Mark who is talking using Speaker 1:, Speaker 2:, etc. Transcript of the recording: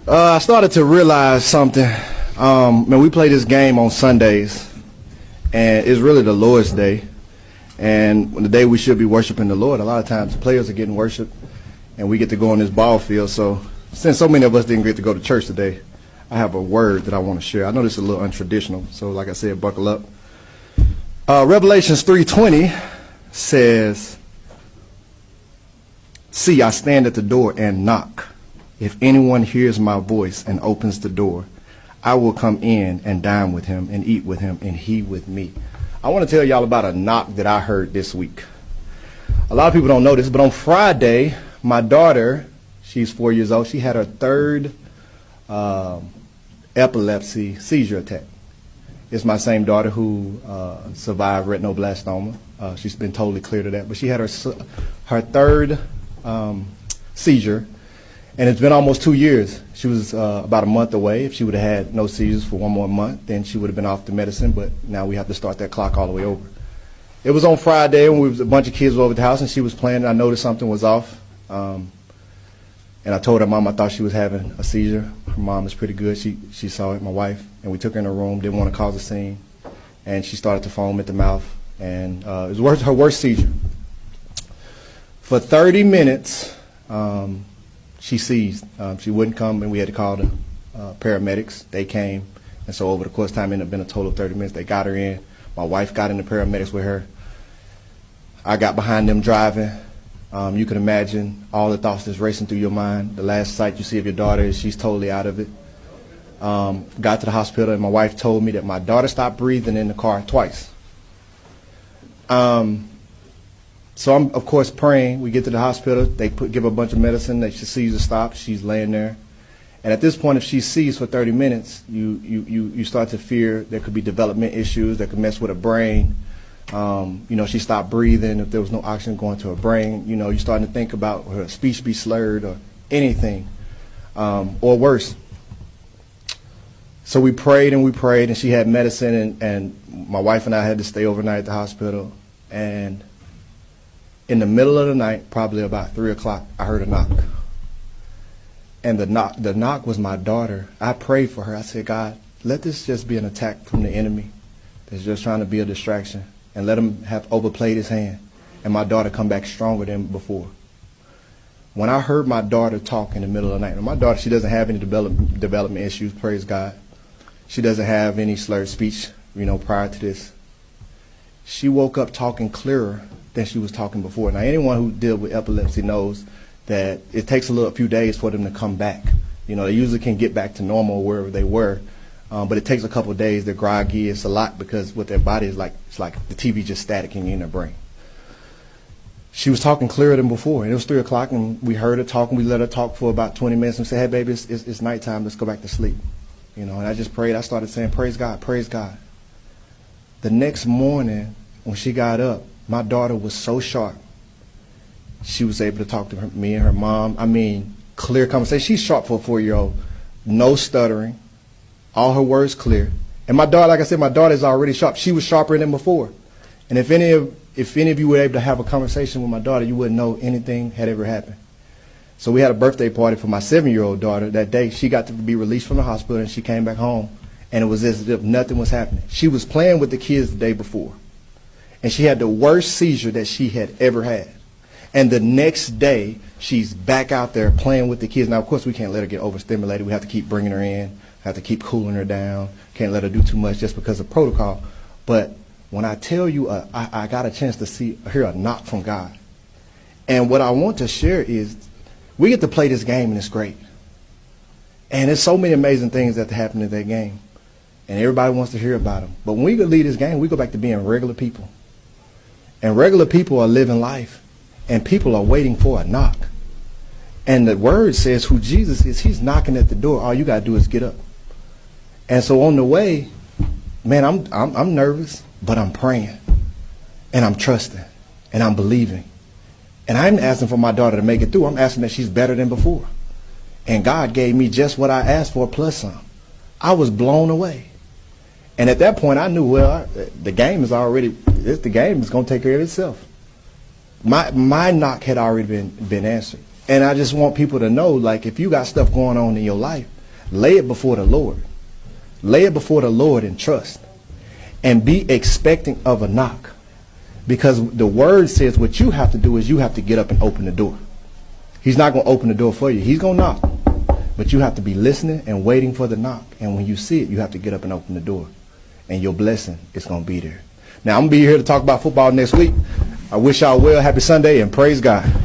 Speaker 1: I started to realize something. Man, we play this game on Sundays, and it's really the Lord's day. And the day we should be worshiping the Lord, a lot of times the players are getting worshiped, and we get to go on this ball field. So since so many of us didn't get to go to church today, I have a word that I want to share. I know this is a little untraditional, so like I said, buckle up. Revelations 3:20 says, "See, I stand at the door and knock. If anyone hears my voice and opens the door, I will come in and dine with him and eat with him and he with me." I want to tell y'all about a knock that I heard this week. A lot of people don't know this, but on Friday, my daughter, she's 4 years old, she had her third epilepsy seizure attack. It's my same daughter who survived retinoblastoma. She's been totally cleared of that, but she had her third seizure. And it's been almost 2 years. She was about a month away. If she would have had no seizures for one more month, then she would have been off the medicine, but now we have to start that clock all the way over. It was on Friday when a bunch of kids were over at the house and she was playing, and I noticed something was off. And I told her mom I thought she was having a seizure. Her mom is pretty good. She saw it, my wife, and we took her in her room, didn't want to cause a scene. And she started to foam at the mouth, and it was her worst seizure. For 30 minutes, she seized. She wouldn't come, and we had to call the paramedics. They came, and so over the course of time, it ended up being a total of 30 minutes. They got her in. My wife got in the paramedics with her. I got behind them driving. You can imagine all the thoughts that's racing through your mind. The last sight you see of your daughter is she's totally out of it. Got to the hospital, and my wife told me that my daughter stopped breathing in the car twice. So I'm, of course, praying. We get to the hospital. They give her a bunch of medicine. That she sees her stop. She's laying there. And at this point, if she sees for 30 minutes, you start to fear there could be development issues that could mess with her brain. She stopped breathing. If there was no oxygen going to her brain, you're starting to think about her speech be slurred or anything, or worse. So we prayed, and she had medicine, and my wife and I had to stay overnight at the hospital. And in the middle of the night, probably about 3 o'clock, I heard a knock. And the knock was my daughter. I prayed for her. I said, God, let this just be an attack from the enemy that's just trying to be a distraction, and let him have overplayed his hand, and my daughter come back stronger than before. When I heard my daughter talk in the middle of the night, and my daughter, she doesn't have any development issues, praise God. She doesn't have any slurred speech, prior to this. She woke up talking clearer than she was talking before. Now, anyone who deals with epilepsy knows that it takes a few days for them to come back. They usually can get back to normal wherever they were, but it takes a couple of days. They're groggy. It's a lot because what their body is like, it's like the TV just staticking in their brain. She was talking clearer than before, and it was 3 o'clock, and we heard her talking. We let her talk for about 20 minutes and said, "Hey, baby, it's nighttime. Let's go back to sleep." And I just prayed. I started saying, "Praise God, praise God." The next morning, when she got up, my daughter was so sharp. She was able to talk to me and her mom. I mean, clear conversation. She's sharp for a 4-year-old. No stuttering. All her words clear. And my daughter, like I said, my daughter is already sharp. She was sharper than before. And if any of you were able to have a conversation with my daughter, you wouldn't know anything had ever happened. So we had a birthday party for my 7-year-old daughter that day. She got to be released from the hospital, and she came back home. And it was as if nothing was happening. She was playing with the kids the day before, and she had the worst seizure that she had ever had. And the next day, she's back out there playing with the kids. Now, of course, we can't let her get overstimulated. We have to keep bringing her in, have to keep cooling her down. Can't let her do too much just because of protocol. But when I tell you, I got a chance to hear a knock from God. And what I want to share is we get to play this game, and it's great. And there's so many amazing things that happen in that game. And everybody wants to hear about them. But when we leave this game, we go back to being regular people. And regular people are living life. And people are waiting for a knock. And the word says who Jesus is, he's knocking at the door. All you got to do is get up. And so on the way, man, I'm nervous, but I'm praying. And I'm trusting. And I'm believing. And I'm asking for my daughter to make it through. I'm asking that she's better than before. And God gave me just what I asked for plus some. I was blown away. And at that point, I knew, well, the game is going to take care of itself. My knock had already been answered. And I just want people to know, like, if you got stuff going on in your life, Lay it before the Lord. Lay it before the Lord in trust. And be expecting of a knock. Because the word says what you have to do is you have to get up and open the door. He's not going to open the door for you. He's going to knock. But you have to be listening and waiting for the knock. And when you see it, you have to get up and open the door. And your blessing is going to be there. Now, I'm going to be here to talk about football next week. I wish y'all well. Happy Sunday and praise God.